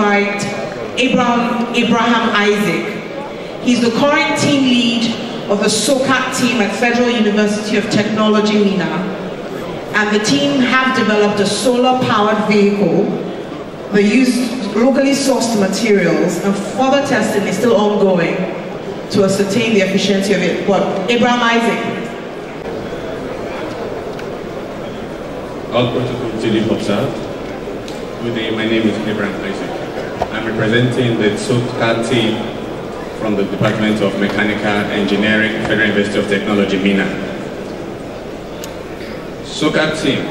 invite Abraham Isaac. He's the current team lead of the SOCAT team at Federal University of Technology, Mina. And the team have developed a solar-powered vehicle. They used locally sourced materials, and further testing is still ongoing to ascertain the efficiency of it. But Abraham Isaac. All protocols duly observed. Good day, my name is Abraham Isaac. I'm representing the SOCAT team from the Department of Mechanical Engineering, Federal University of Technology, Mina. SOCAT team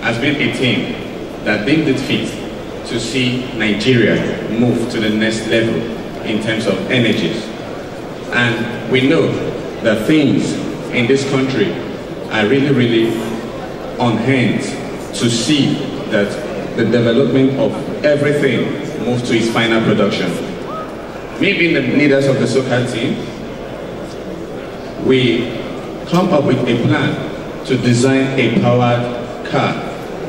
has been a team that deemed it fit to see Nigeria move to the next level in terms of energies. And we know that things in this country are really on hand to see that the development of everything moves to its final production. Me being the leaders of the SOCAT team, we come up with a plan to design a powered car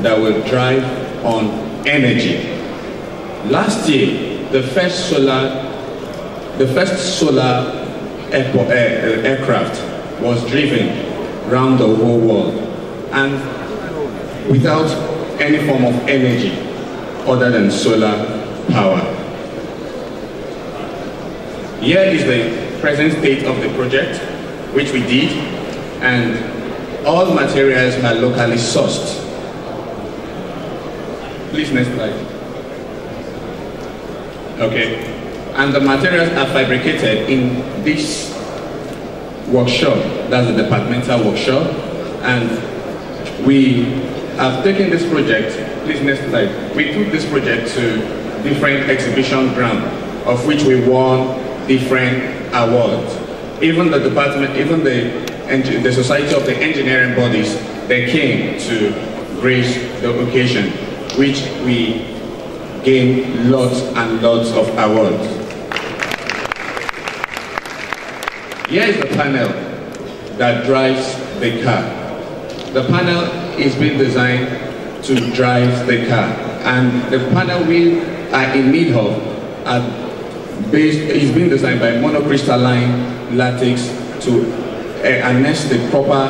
that will drive on energy. Last year, the first solar aircraft was driven around the whole world, and without any form of energy other than solar power. Here is the present state of the project, which we did, and all materials are locally sourced. Please, next slide. Okay, and the materials are fabricated in this workshop, that's the departmental workshop, and we have taken this project, please next slide, we took this project to different exhibition grounds, of which we won different awards. Even the department, even the Society of the Engineering Bodies, they came to grace the occasion, which we gained lots and lots of awards. Here is the panel that drives the car. The panel is being designed to drive the car, and the panel we are in need of is being designed by monocrystalline latex to harness the proper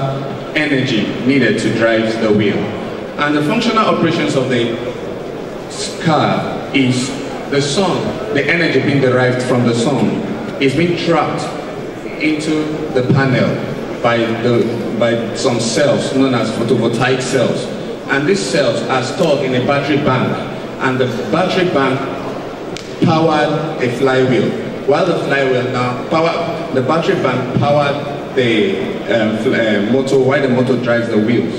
energy needed to drive the wheel. And the functional operations of the car is the sun, the energy being derived from the sun is being trapped into the panel by some cells known as photovoltaic cells. And these cells are stored in a battery bank, and the battery bank powered a flywheel. While the flywheel now the battery bank powered the motor, while the motor drives the wheels.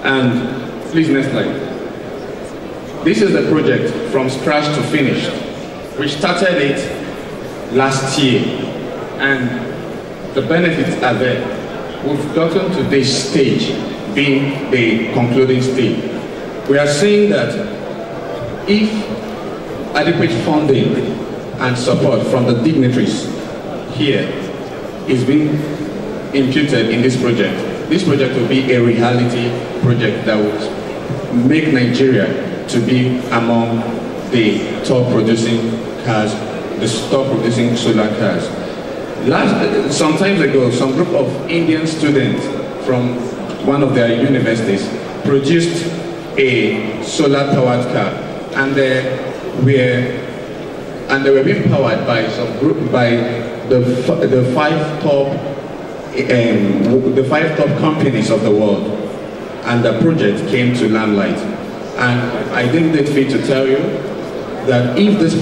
And please next slide. This is the project from scratch to finished. We started it last year, and the benefits are there. We've gotten to this stage, being the concluding stage. We are saying that if adequate funding and support from the dignitaries here is being imputed in this project will be a reality project that will make Nigeria to be among the top producing cars, the top producing solar cars. Some time ago, some group of Indian students from one of their universities produced a solar-powered car, and they were being powered by some group, by the five top companies of the world, and the project came to limelight. And I think it's fit to tell you that if this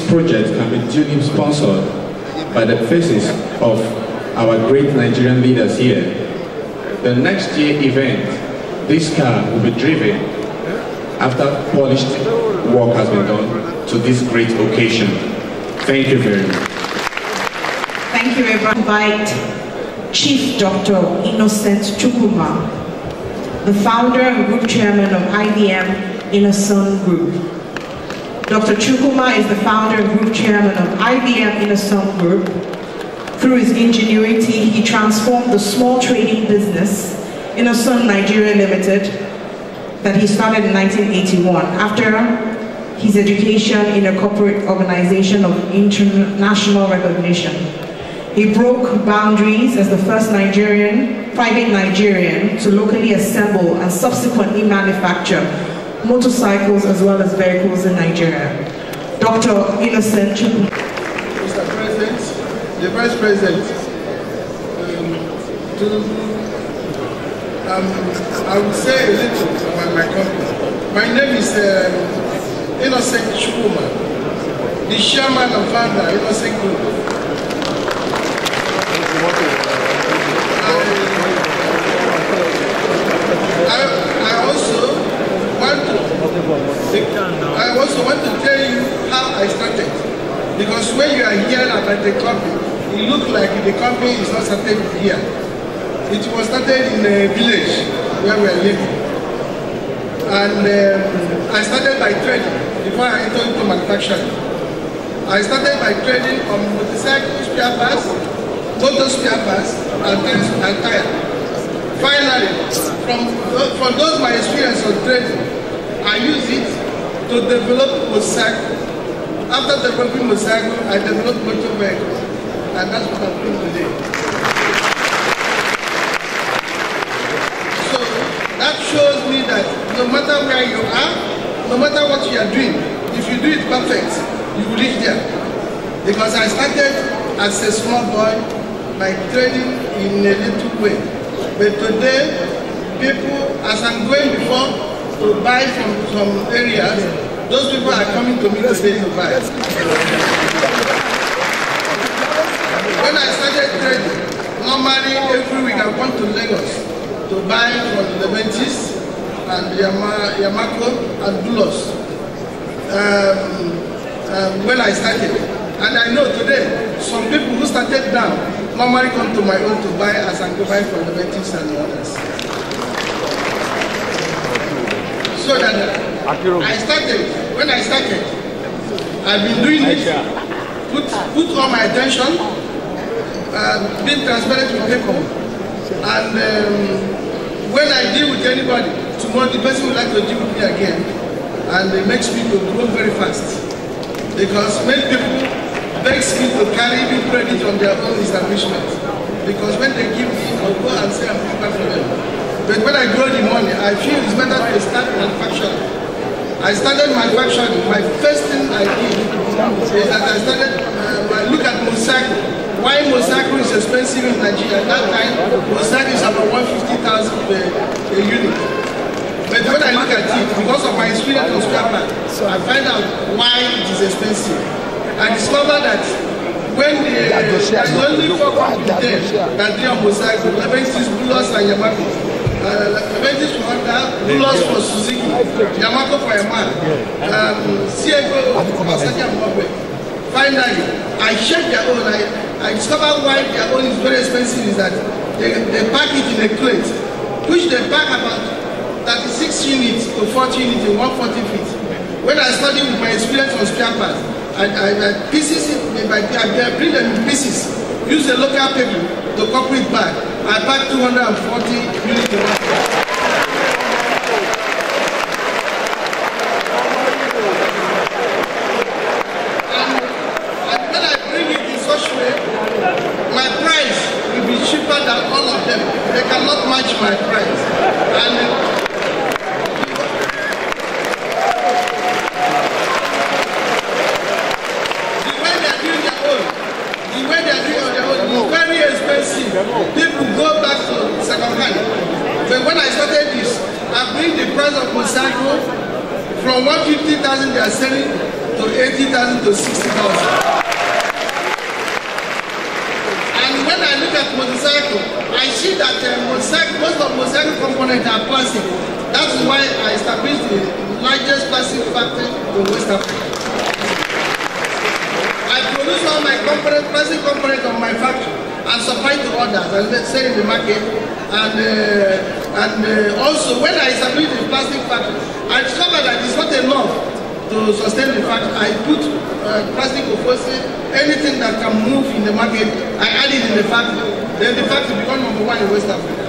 project can be duly sponsored by the faces of our great Nigerian leaders here, the next year event, this car will be driven after polished work has been done to this great occasion. Thank you very much. Thank you, everyone. Invite Chief Dr. Innocent Chukwuma, the founder and group chairman of IBM Innoson Group. Dr. Chukwuma is the founder and group chairman of IBM Innoson Group. Through his ingenuity, he transformed the small trading business, Innoson Nigeria Limited, that he started in 1981. After his education in a corporate organization of international recognition. He broke boundaries as the first private Nigerian to locally assemble and subsequently manufacture motorcycles as well as vehicles in Nigeria. Dr. Innocent Tinubu. Mr. President, the Vice President, I will say a little about my company. My name is Innocent Tinubu, the chairman and founder, Innocent Group. I also want to tell you how I started. Because when you are here at the company, it looks like the company is not started here. It was started in a village where we are living. And I started by trading before I entered into manufacturing. I started by trading on motorcycle spare parts, motor spare parts, and tire. Finally, from those my experience on trading, I use it to develop motorcycle. After developing motorcycle, I developed motor vehicles, and that's what I'm doing today. So that shows me that no matter where you are, no matter what you are doing, if you do it perfect, you will reach there. Because I started as a small boy by trading in a little way. But today, people, as I'm going before to buy from some areas, those people are coming to me today to buy. When I started trading, normally every week I went to Lagos to buy from Leventis and Yamako and Bulos. When I started, and I know today, some people who started now normally come to my own to buy as I go buy from Leventis and the others. So that when I started, I've been doing it, put all my attention, being transparent with people. And when I deal with anybody, tomorrow the person would like to deal with me again. And it makes me to grow very fast. Because many people beg me to carry even credit on their own establishment. Because when they give me, I'll go and say I'm prepared for them. But when I grow the money, I feel it's better to start manufacturing. I started manufacturing. My first thing I did is that I started, I look at motorcycle. Why motorcycle is expensive in Nigeria? At that time, motorcycle is about 150,000 per unit. But when I look at it, because of my experience on spare parts, I find out why it is expensive. I discovered that when there's only 4 companies there that do a motorcycle, Leventis, Bulos, and Yamako. Leventis for Honda, Bulos for Suzuki, Yamako for Yamaha, CFO for Saja Mobile. Finally, I checked their own. I discovered why their own is very expensive is that they pack it in a crate, which they pack about 36 units to 40 units in 140 feet. When I studied with my experience on spare parts, I pieces it, I bring them in pieces, use a local paper to corporate bag. I pack 240 units in 140. And when I bring it in such way, my price will be cheaper than all of them. They cannot match my price. And people go back to second hand. But when I started this, I bring the price of motorcycle from 150,000 they are selling to 80,000 to 60,000. And when I look at motorcycle, I see that most of motorcycle components are plastic. That's why I established the largest plastic factory in West Africa. I produce all my plastic components on my factory and supply to others and let's sell in the market. And also when I established the plastic factory, I discovered that it's not enough to sustain the factory. I put plastic composite, anything that can move in the market, I add it in the factory. Then the factory becomes #1 in West Africa.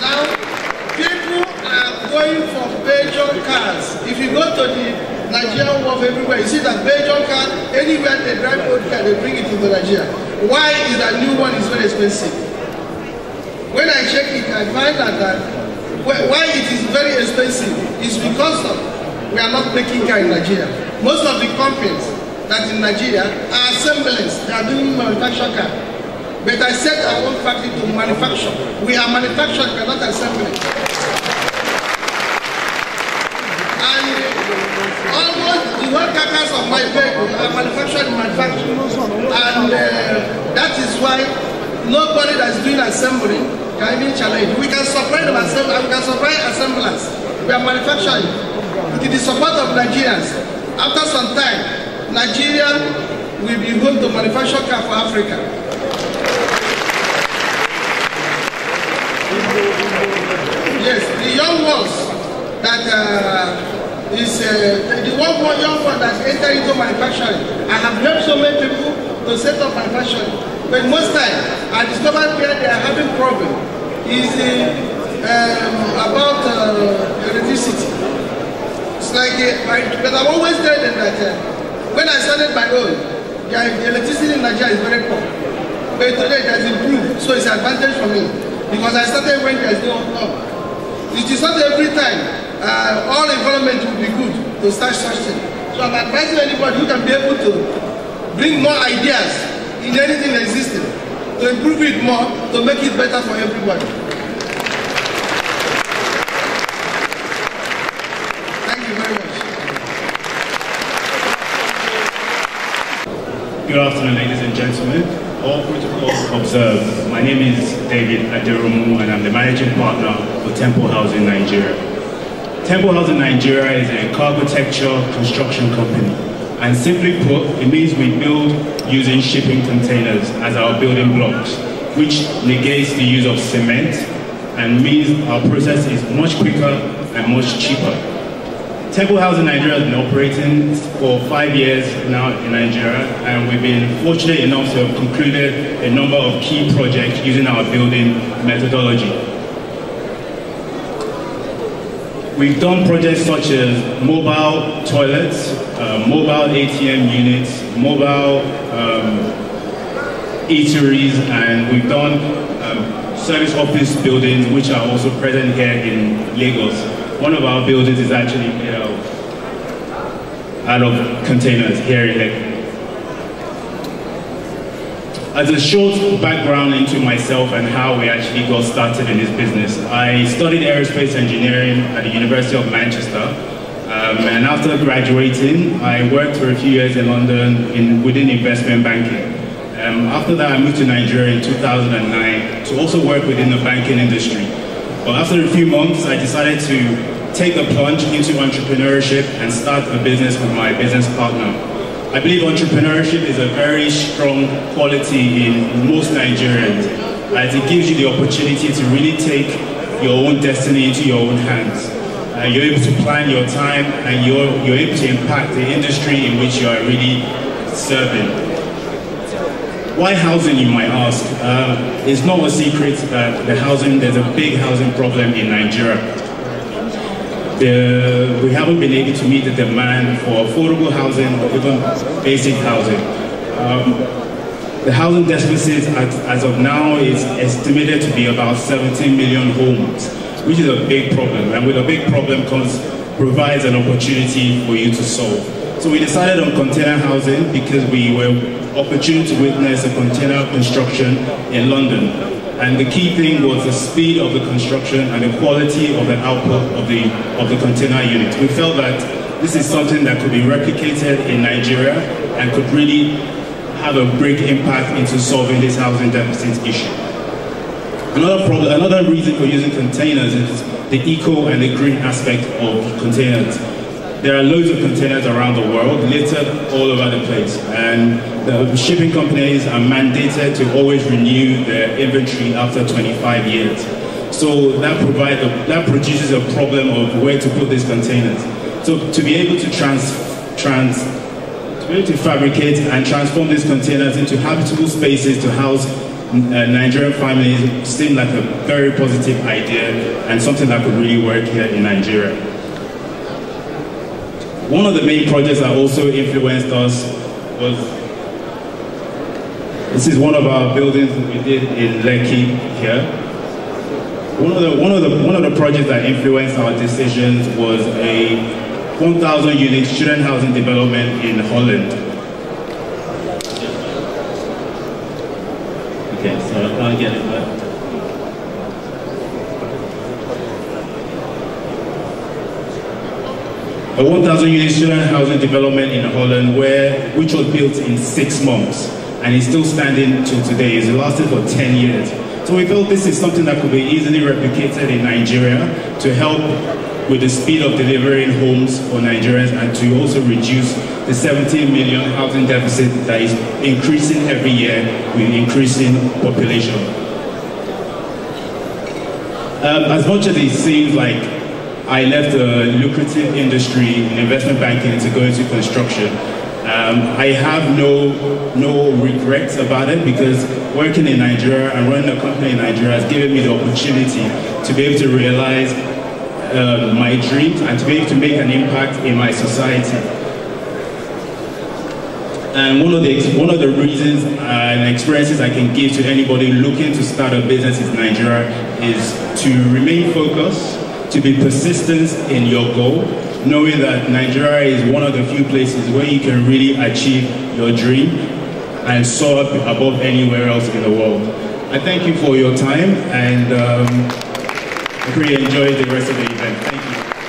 Now, people are going for Belgian cars. If you go to the Nigerian wharf everywhere, you see that Belgian car, anywhere they drive old car, they bring it to Nigeria. Why is that new one is very expensive? When I check it, I find that why it is very expensive is because of we are not making car in Nigeria. Most of the companies that in Nigeria are assemblers. They are doing manufacturing car. But I set our own factory to manufacture. We are manufacturing, we are not assembling. And almost the whole carcass of my vehicle are manufactured in my factory. And that is why nobody that is doing assembling can even challenge. We can supply them we can supply assemblers. We are manufacturing. With the support of Nigerians, after some time, Nigeria will be home to manufacture car for Africa. Yes, the young ones that the young one that enter into manufacturing. I have helped so many people to set up manufacturing. But most time, I discovered where they are having problem is about electricity. It's like, but I always tell them that when I started my own, the electricity in Nigeria is very poor. But today it has improved, so it's an advantage for me. Because I started when there is no law. It is not every time all environment will be good to start such thing. So I'm advising anybody who can be able to bring more ideas in anything existing, to improve it more, to make it better for everybody. Thank you very much. Good afternoon, ladies and gentlemen. All protocols observed. My name is David Aderomu and I'm the managing partner for Temple Housing Nigeria. Temple Housing Nigeria is a cargotecture construction company. And simply put, it means we build using shipping containers as our building blocks, which negates the use of cement and means our process is much quicker and much cheaper. Temple Housing Nigeria has been operating for 5 years now in Nigeria, and we've been fortunate enough to have concluded a number of key projects using our building methodology. We've done projects such as mobile toilets, mobile ATM units, mobile eateries, and we've done service office buildings which are also present here in Lagos. One of our buildings is actually made out of containers here in Lagos. As a short background into myself and how we actually got started in this business, I studied aerospace engineering at the University of Manchester. And after graduating, I worked for a few years in London within investment banking. After that, I moved to Nigeria in 2009 to also work within the banking industry. But after a few months, I decided to take the plunge into entrepreneurship and start a business with my business partner. I believe entrepreneurship is a very strong quality in most Nigerians, as it gives you the opportunity to really take your own destiny into your own hands. You're able to plan your time and you're able to impact the industry in which you are really serving. Why housing, you might ask? It's not a secret that there's a big housing problem in Nigeria. We haven't been able to meet the demand for affordable housing or even basic housing. The housing deficit as of now is estimated to be about 17 million homes, which is a big problem. And with a big problem provides an opportunity for you to solve. So we decided on container housing because we were opportune to witness a container construction in London. And the key thing was the speed of the construction and the quality of the output of the container unit. We felt that this is something that could be replicated in Nigeria and could really have a big impact into solving this housing deficit issue. Another reason for using containers is the eco and the green aspect of containers. There are loads of containers around the world, littered all over the place, and the shipping companies are mandated to always renew their inventory after 25 years. So that produces a problem of where to put these containers. So to be able to fabricate and transform these containers into habitable spaces to house Nigerian families seemed like a very positive idea and something that could really work here in Nigeria. One of the main projects that also influenced us was, this is one of our buildings we did in Lekki here. One of the projects that influenced our decisions was a 1,000 unit student housing development in Holland. Okay, so I can't get it back. A 1,000 unit student housing development in Holland, which was built in 6 months and is still standing till today. It's lasted for 10 years. So we felt this is something that could be easily replicated in Nigeria to help with the speed of delivering homes for Nigerians and to also reduce the 17 million housing deficit that is increasing every year with increasing population. As much as it seems like I left a lucrative industry in investment banking to go into construction, I have no regrets about it, because working in Nigeria and running a company in Nigeria has given me the opportunity to be able to realize my dreams and to be able to make an impact in my society. And one of the reasons and experiences I can give to anybody looking to start a business in Nigeria is to remain focused, to be persistent in your goal, knowing that Nigeria is one of the few places where you can really achieve your dream and soar above anywhere else in the world. I thank you for your time, and I really enjoyed the rest of the event. Thank you.